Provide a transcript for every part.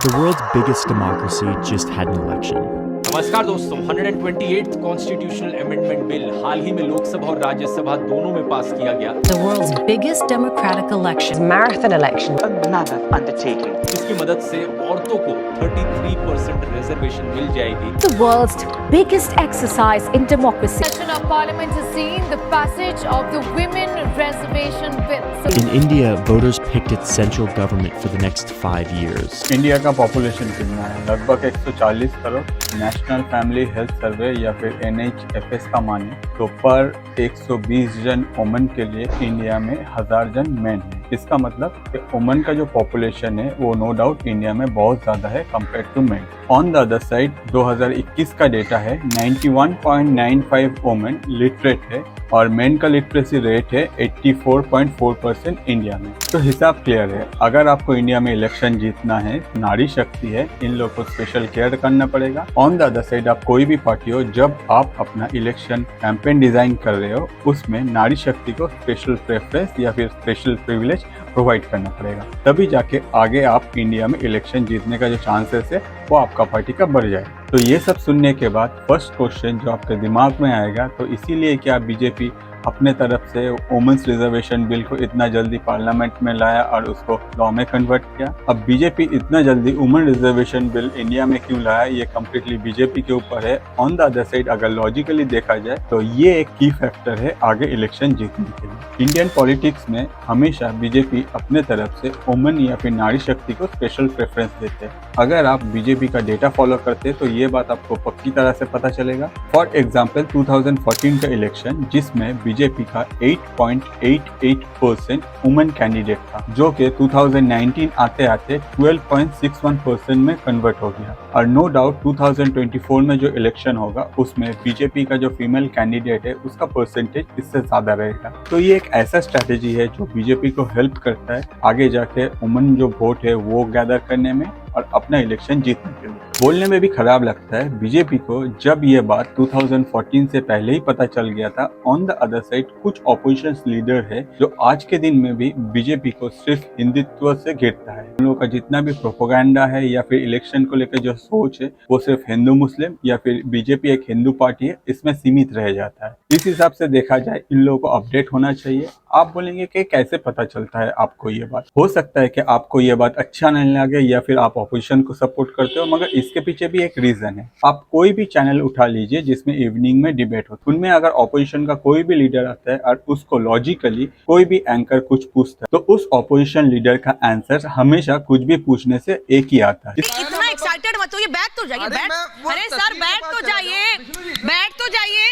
The world's biggest democracy just had an election. नमस्कार दोस्तों, 128th constitutional amendment bill हाल ही में लोकसभा और राज्यसभा दोनों में पास किया गया। The world's biggest democratic election. Marathon election. A mammoth undertaking. इसकी मदद से औरतों को 33% रिजर्वेशन मिल जाएगी। The world's biggest exercise in democracy. Session of Parliament has seen the passage of the Women Reservation Bill. In India, voters picked its central government for the next 5 years. India का population कितना है? लगभग 140 crore. National family health survey या फिर NHFS का माने तो पर 120 जन वुमेन के लिए इंडिया में 1000 जन मेन है। इसका मतलब कि वुमेन का जो पॉपुलेशन है वो नो डाउट इंडिया में बहुत ज़्यादा है compare to men. On the other side 2021 का डेटा है 91.95 वुमेन लिटरेट है और मेन का लिटरेसी रेट है 84.4% इंडिया में। तो हिसाब क्लियर है, अगर आपको इंडिया में इलेक्शन जीतना है, नारी शक्ति है, इन लोगों को स्पेशल केयर करना पड़ेगा। ऑन द अदर साइड आप कोई भी पार्टी हो, जब आप अपना इलेक्शन कैंपेन डिजाइन कर रहे हो उसमें नारी शक्ति को स्पेशल प्रेफरेंस या फिर स्पेशल प्रिविलेज प्रोवाइड करना पड़ेगा, तभी जाके आगे आप इंडिया में इलेक्शन जीतने का जो चांसेस है वो आपका पार्टी का बढ़ जाए। तो ये सब सुनने के बाद फर्स्ट क्वेश्चन जो आपके दिमाग में आएगा, तो इसीलिए क्या बीजेपी अपने तरफ से वुमेन्स रिजर्वेशन बिल को इतना जल्दी पार्लियामेंट में लाया और उसको लॉ में कन्वर्ट किया। अब बीजेपी इतना जल्दी वुमेन रिजर्वेशन बिल इंडिया में क्यों लाया, ये कम्प्लीटली बीजेपी के ऊपर है। ऑन द अदर साइड अगर लॉजिकली देखा जाए तो ये एक की फैक्टर है आगे इलेक्शन जीतने के लिए। इंडियन पॉलिटिक्स में हमेशा बीजेपी अपने तरफ से वुमेन या फिर नारी शक्ति को स्पेशल प्रेफरेंस देते हैं। अगर आप बीजेपी का डेटा फॉलो करते तो ये बात आपको पक्की तरह से पता चलेगा। फॉर एग्जाम्पल 2014 का इलेक्शन जिसमें बीजेपी का 8.88% वुमेन कैंडिडेट था, जो कि 2019 आते आते 12.61% में कन्वर्ट हो गया। और नो डाउट 2024 में जो इलेक्शन होगा उसमें बीजेपी का जो फीमेल कैंडिडेट है उसका परसेंटेज इससे ज्यादा रहेगा। तो ये एक ऐसा स्ट्रैटेजी है जो बीजेपी को हेल्प करता है आगे जाके वुमेन जो वोट है वो गैदर करने में और अपना इलेक्शन जीतने के लिए। बोलने में भी खराब लगता है, बीजेपी को जब ये बात 2014 से पहले ही पता चल गया था। ऑन द अदर साइड कुछ ऑपोजिशन लीडर है जो आज के दिन में भी बीजेपी को सिर्फ हिंदुत्व से घेरता है। उन लोगों का जितना भी प्रोपोगंडा है या फिर इलेक्शन को लेकर जो सोच है वो सिर्फ हिंदू मुस्लिम या फिर बीजेपी एक हिंदू पार्टी है इसमें सीमित रह जाता है। इस हिसाब से देखा जाए इन लोगों को अपडेट होना चाहिए। आप बोलेंगे कि कैसे पता चलता है आपको ये बात? हो सकता है कि आपको ये बात अच्छा नहीं लगे या फिर आप ऑपोजिशन को सपोर्ट करते हो, मगर इसके पीछे भी एक रीजन है। आप कोई भी चैनल उठा लीजिए जिसमें इवनिंग में डिबेट हो, उनमें अगर ऑपोजिशन का कोई भी लीडर आता है और उसको लॉजिकली कोई भी एंकर कुछ पूछता है तो उस ऑपोजिशन लीडर का आंसर हमेशा कुछ भी पूछने से एक ही आता है। इतना एक्साइटेड मत होइए, बैठ तो जाइए। अरे सर बैठ तो जाइए, बैठ तो जाइए।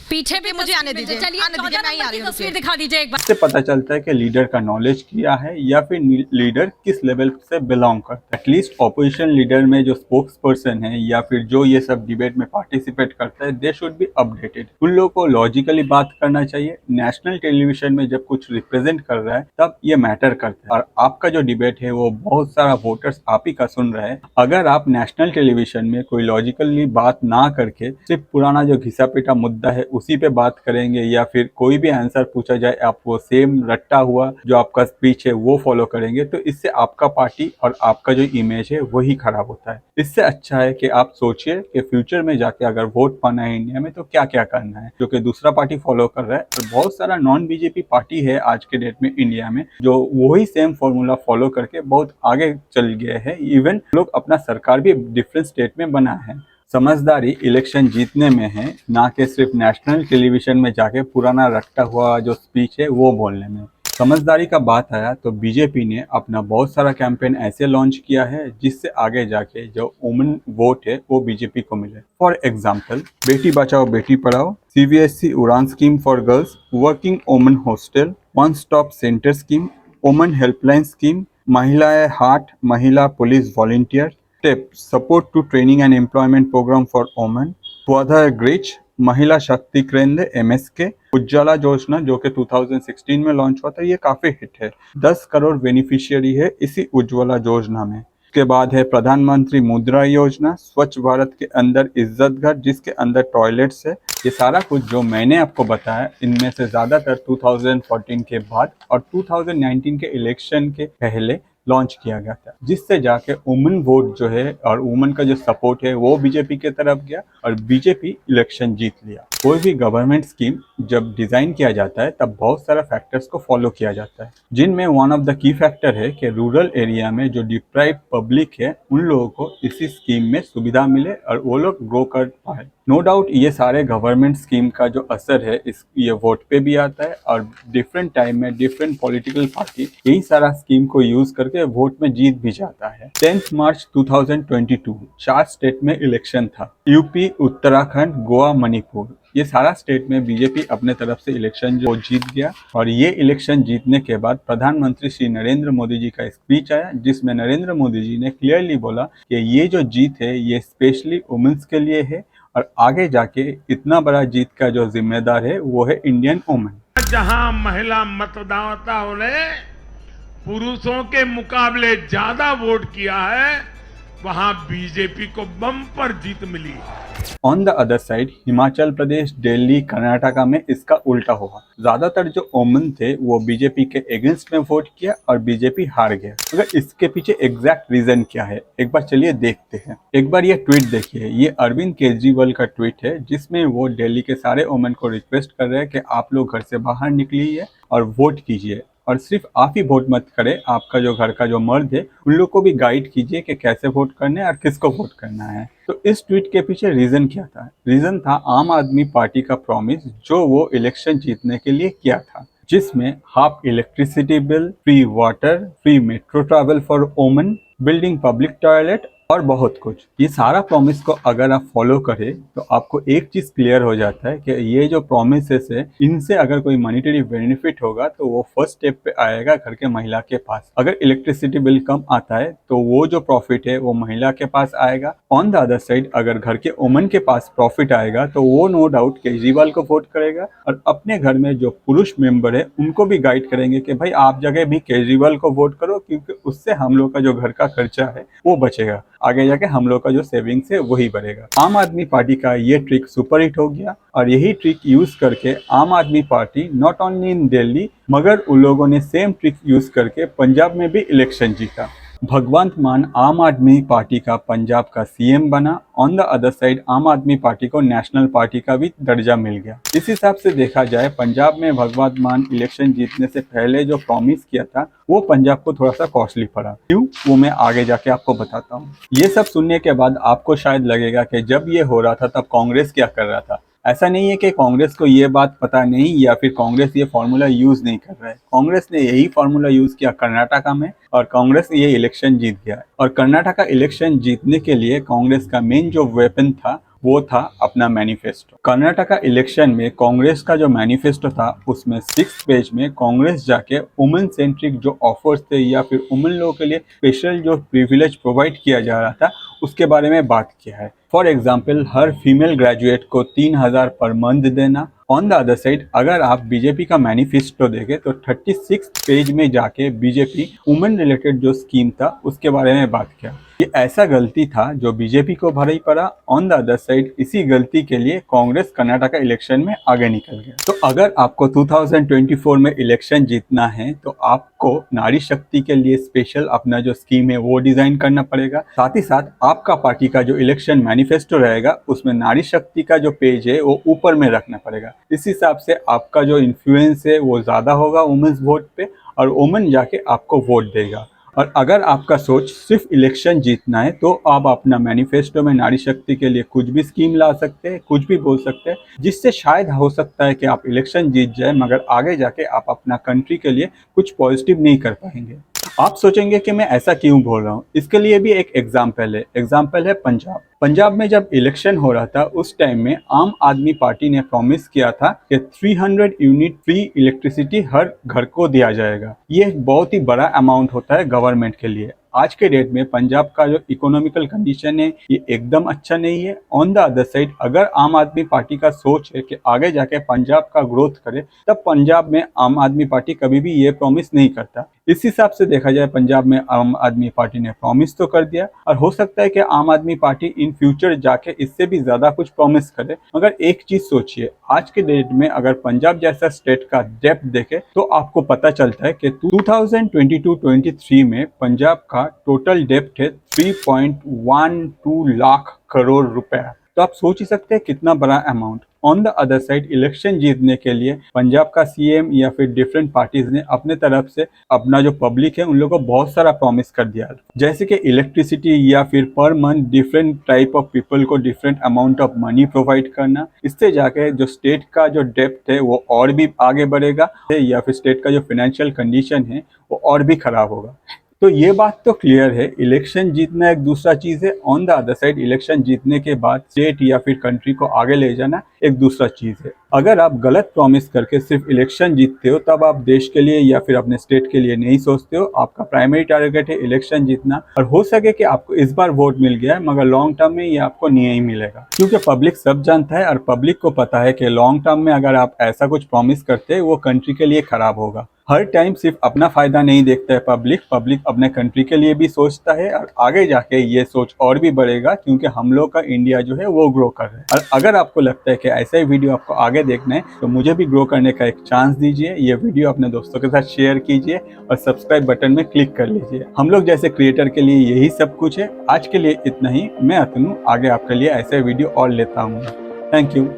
पीछे भी मुझे आने दीजिए, चलिए नहीं आ रही तस्वीर दिखा दीजिए एक बार। इससे पता चलता है कि लीडर का नॉलेज क्या है या फिर लीडर किस लेवल से बिलोंग करता है। एटलीस्ट ऑपोजिशन लीडर में जो स्पोक्स पर्सन है या फिर जो ये सब डिबेट में पार्टिसिपेट करता है, दे शुड बी अपडेटेड। उन लोगों को लॉजिकली बात करना चाहिए। नेशनल टेलीविजन में जब कुछ रिप्रेजेंट कर रहा है तब ये मैटर करता है और आपका जो डिबेट है वो बहुत सारा वोटर्स आप ही का सुन रहा है। अगर आप नेशनल टेलीविजन में कोई लॉजिकली बात ना करके सिर्फ पुराना जो घिसा पिटा मुद्दा है उसी पे बात करेंगे या फिर कोई भी आंसर पूछा जाए आप वो सेम रट्टा हुआ जो आपका स्पीच है वो फॉलो करेंगे, तो इससे आपका पार्टी और आपका जो इमेज है वही खराब होता है। इससे अच्छा है कि आप सोचिए कि फ्यूचर में जाके अगर वोट पाना है इंडिया में तो क्या क्या करना है जो कि दूसरा पार्टी फॉलो कर रहा है। और बहुत सारा नॉन बीजेपी पार्टी है आज के डेट में इंडिया में जो वही सेम फॉर्मूला फॉलो करके बहुत आगे चल गए हैं। इवन लोग अपना सरकार भी डिफरेंट स्टेट में बना है। समझदारी इलेक्शन जीतने में है, ना कि सिर्फ नेशनल टेलीविजन में जाके पुराना रट्टा हुआ जो स्पीच है वो बोलने में। समझदारी का बात आया तो बीजेपी ने अपना बहुत सारा कैंपेन ऐसे लॉन्च किया है जिससे आगे जाके जो वुमेन वोट है वो बीजेपी को मिले। फॉर एग्जाम्पल बेटी बचाओ बेटी पढ़ाओ, CBSE Udaan scheme for girls, working women hostel, one stop centre scheme, women helpline scheme, महिलाएं हाट, Mahila police volunteer, step support to training and employment programme for women, Swadhar Greh, Mahila Shakti केंद्र MSK, उज्ज्वला योजना जो कि 2016 में लॉन्च हुआ था, ये काफी हिट है। 10 करोड़ बेनिफिशियरी है इसी उज्ज्वला योजना में। उसके बाद है प्रधानमंत्री मुद्रा योजना, स्वच्छ भारत के अंदर इज्जत घर जिसके अंदर टॉयलेट्स है। ये सारा कुछ जो मैंने आपको बताया इनमें से ज्यादातर 2014 के बाद और 2019 के इलेक्शन के पहले लॉन्च किया गया था, जिससे जाके वुमेन वोट जो है और वुमेन का जो सपोर्ट है वो बीजेपी के तरफ गया और बीजेपी इलेक्शन जीत लिया। कोई भी गवर्नमेंट स्कीम जब डिजाइन किया जाता है तब बहुत सारा फैक्टर्स को फॉलो किया जाता है, जिनमें one of the key factor है कि रूरल एरिया में जो डिप्राइव्ड पब्लिक है उन लोगों को इसी स्कीम में सुविधा मिले और वो लोग ग्रो कर पाए। नो डाउट ये सारे गवर्नमेंट स्कीम का जो असर है ये वोट पे भी आता है और डिफरेंट टाइम में डिफरेंट पॉलिटिकल पार्टी यही सारा स्कीम को यूज करके वोट में जीत भी जाता है। 10 मार्च 2022 4 स्टेट में इलेक्शन था, यूपी, उत्तराखंड, गोवा, मणिपुर। ये सारा स्टेट में बीजेपी अपने तरफ से इलेक्शन जो जीत गया और ये इलेक्शन जीतने के बाद प्रधानमंत्री श्री नरेंद्र मोदी जी का स्पीच आया, जिसमें नरेंद्र मोदी जी ने क्लियरली बोला कि ये जो जीत है ये स्पेशली वुमेन्स के लिए है और आगे जाके इतना बड़ा जीत का जो जिम्मेदार है वो है इंडियन वुमेन। जहां महिला मतदाताओं ने पुरुषों के मुकाबले ज्यादा वोट किया है वहां बीजेपी को बम्पर जीत मिली। On the other side Himachal Pradesh, Delhi, Karnataka में इसका उल्टा हुआ। ज्यादातर जो वुमेन थे वो बीजेपी के अगेंस्ट में वोट किया और बीजेपी हार गया। अगर इसके पीछे एग्जैक्ट रीजन क्या है एक बार चलिए देखते हैं। एक बार ये ट्वीट देखिए, ये अरविंद केजरीवाल का ट्वीट है जिसमें वो दिल्ली के सारे वुमेन को रिक्वेस्ट कर रहे हैं कि आप लोग घर से बाहर निकलिए और वोट कीजिए और सिर्फ आप ही वोट मत करें, आपका जो घर का जो मर्द है उन लोग को भी गाइड कीजिए कि कैसे वोट करना है और किसको वोट करना है। तो इस ट्वीट के पीछे रीजन क्या था? रीजन था आम आदमी पार्टी का प्रॉमिस जो वो इलेक्शन जीतने के लिए किया था, जिसमें half electricity bill, free water, free metro travel for women, building public toilet और बहुत कुछ। ये सारा प्रॉमिस को अगर आप फॉलो करें तो आपको एक चीज क्लियर हो जाता है कि ये जो प्रॉमिसेस है इनसे अगर कोई मॉनिटरी बेनिफिट होगा तो वो फर्स्ट स्टेप पे आएगा घर के महिला के पास। अगर इलेक्ट्रिसिटी बिल कम आता है तो वो जो प्रॉफिट है वो महिला के पास आएगा। ऑन द अदर साइड अगर घर के वुमेन के पास प्रॉफिट आएगा तो वो नो डाउट केजरीवाल को वोट करेगा और अपने घर में जो पुरुष मेंबर है उनको भी गाइड करेंगे कि भाई आप जगह भी केजरीवाल को वोट करो, क्योंकि उससे हम लोग का जो घर का खर्चा है वो बचेगा, आगे जाके हम लोग का जो सेविंग्स है वही बढ़ेगा। आम आदमी पार्टी का ये ट्रिक सुपर हिट हो गया और यही ट्रिक यूज करके आम आदमी party not only in Delhi मगर उन लोगों ने सेम ट्रिक यूज करके पंजाब में भी इलेक्शन जीता। भगवंत मान आम आदमी पार्टी का पंजाब का सीएम बना। ऑन द अदर साइड आम आदमी पार्टी को नेशनल पार्टी का भी दर्जा मिल गया। इस हिसाब से देखा जाए पंजाब में भगवंत मान इलेक्शन जीतने से पहले जो प्रॉमिस किया था वो पंजाब को थोड़ा सा कॉस्टली पड़ा। क्यों, वो मैं आगे जाके आपको बताता हूँ। ये सब सुनने के बाद आपको शायद लगेगा कि जब ये हो रहा था तब कांग्रेस क्या कर रहा था। ऐसा नहीं है कि कांग्रेस को ये बात पता नहीं या फिर कांग्रेस ये फार्मूला यूज नहीं कर रहा है। कांग्रेस ने यही फार्मूला यूज किया कर्नाटका में और कांग्रेस ये इलेक्शन जीत गया। और कर्नाटका इलेक्शन जीतने के लिए कांग्रेस का मेन जो वेपन था वो था अपना मैनिफेस्टो। कर्नाटका इलेक्शन में कांग्रेस का जो मैनिफेस्टो था उसमें 6 पेज में कांग्रेस जाके वुमेन सेंट्रिक जो ऑफर्स थे या फिर वुमेन लोगों के लिए स्पेशल जो प्रिविलेज प्रोवाइड किया जा रहा था उसके बारे में बात किया है। For example her female graduate को 3000 पर मंथ देना। ऑन द अदर साइड अगर आप बीजेपी का मैनिफेस्टो देखें तो 36 पेज में जाके बीजेपी वुमेन रिलेटेड जो स्कीम था उसके बारे में बात किया। ये ऐसा गलती था जो बीजेपी को भारी पड़ा। ऑन द अदर साइड इसी गलती के लिए कांग्रेस कर्नाटका इलेक्शन में आगे निकल गया। तो अगर आपको 2024 में इलेक्शन जीतना है तो आपको नारी शक्ति के लिए स्पेशल अपना जो स्कीम है वो डिजाइन करना पड़ेगा। साथ ही साथ आपका पार्टी का जो इलेक्शन मैनिफेस्टो रहेगा उसमें नारी शक्ति का जो पेज है वो ऊपर में रखना पड़ेगा। इस हिसाब से आपका जो इन्फ्लुएंस है वो ज्यादा होगा वुमेन्स वोट पे और वुमेन जाके आपको वोट देगा। और अगर आपका सोच सिर्फ इलेक्शन जीतना है तो आप अपना मैनिफेस्टो में नारी शक्ति के लिए कुछ भी स्कीम ला सकते हैं, कुछ भी बोल सकते हैं, जिससे शायद हो सकता है कि आप इलेक्शन जीत जाए मगर आगे जाके आप अपना कंट्री के लिए कुछ पॉजिटिव नहीं कर पाएंगे। आप सोचेंगे कि मैं ऐसा क्यों बोल रहा हूँ। इसके लिए भी एक एग्जाम्पल है पंजाब। पंजाब में जब इलेक्शन हो रहा था उस टाइम में आम आदमी पार्टी ने प्रॉमिस किया था कि 300 यूनिट फ्री इलेक्ट्रिसिटी हर घर को दिया जाएगा। ये एक बहुत ही बड़ा अमाउंट होता है गवर्नमेंट के लिए। आज के डेट में पंजाब का जो इकोनॉमिकल कंडीशन है ये एकदम अच्छा नहीं है। ऑन द अदर साइड अगर आम आदमी पार्टी का सोच है कि आगे जाके पंजाब का ग्रोथ करे, तब पंजाब में आम आदमी पार्टी कभी भी ये प्रॉमिस नहीं करता। इस हिसाब से देखा जाए पंजाब में आम आदमी पार्टी ने प्रॉमिस तो कर दिया, और हो सकता है कि आम आदमी पार्टी इन फ्यूचर जाके इससे भी ज्यादा कुछ प्रॉमिस करे। मगर एक चीज सोचिए, आज के डेट में अगर पंजाब जैसा स्टेट का डेप्थ देखे तो आपको पता चलता है कि 2022-23 में पंजाब का टोटल डेप्थ है 3.12 लाख करोड़ रुपए। तो आप सोच ही सकते हैं कितना बड़ा amount. On the other side election जीतने के लिए पंजाब का सीएम या फिर डिफरेंट पार्टीज ने अपने तरफ से अपना जो पब्लिक है उन लोगों को बहुत सारा प्रॉमिस कर दिया, जैसे कि इलेक्ट्रिसिटी या फिर per month different type of people को different amount of money provide करना। इससे जाके जो स्टेट का जो डेप्थ है वो और भी आगे बढ़ेगा, या फिर स्टेट का जो फाइनेंशियल कंडीशन है वो और भी खराब होगा। तो ये बात तो क्लियर है, इलेक्शन जीतना एक दूसरा चीज है, on the other side election जीतने के बाद स्टेट या फिर कंट्री को आगे ले जाना एक दूसरा चीज है। अगर आप गलत प्रॉमिस करके सिर्फ इलेक्शन जीतते हो तब आप देश के लिए या फिर अपने स्टेट के लिए नहीं सोचते हो। आपका प्राइमरी टारगेट है इलेक्शन जीतना, और हो सके कि आपको इस बार वोट मिल गया है मगर लॉन्ग टर्म में ये आपको नहीं मिलेगा, क्योंकि पब्लिक सब जानता है और पब्लिक को पता है कि लॉन्ग टर्म में अगर आप ऐसा कुछ प्रॉमिस करते हैं वो कंट्री के लिए खराब होगा। हर टाइम सिर्फ अपना फायदा नहीं देखता है पब्लिक अपने कंट्री के लिए भी सोचता है, और आगे जाके ये सोच और भी बढ़ेगा क्योंकि हम लोग का इंडिया जो है वो ग्रो कर रहा है। और अगर आपको लगता है कि ऐसा ही वीडियो आपको आगे देखना है तो मुझे भी ग्रो करने का एक चांस दीजिए। ये वीडियो अपने दोस्तों के साथ शेयर कीजिए और सब्सक्राइब बटन में क्लिक कर लीजिए। हम लोग जैसे क्रिएटर के लिए यही सब कुछ है। आज के लिए इतना ही। मैं अतनु आगे आपके लिए ऐसे वीडियो और लेता हूँ। Thank you.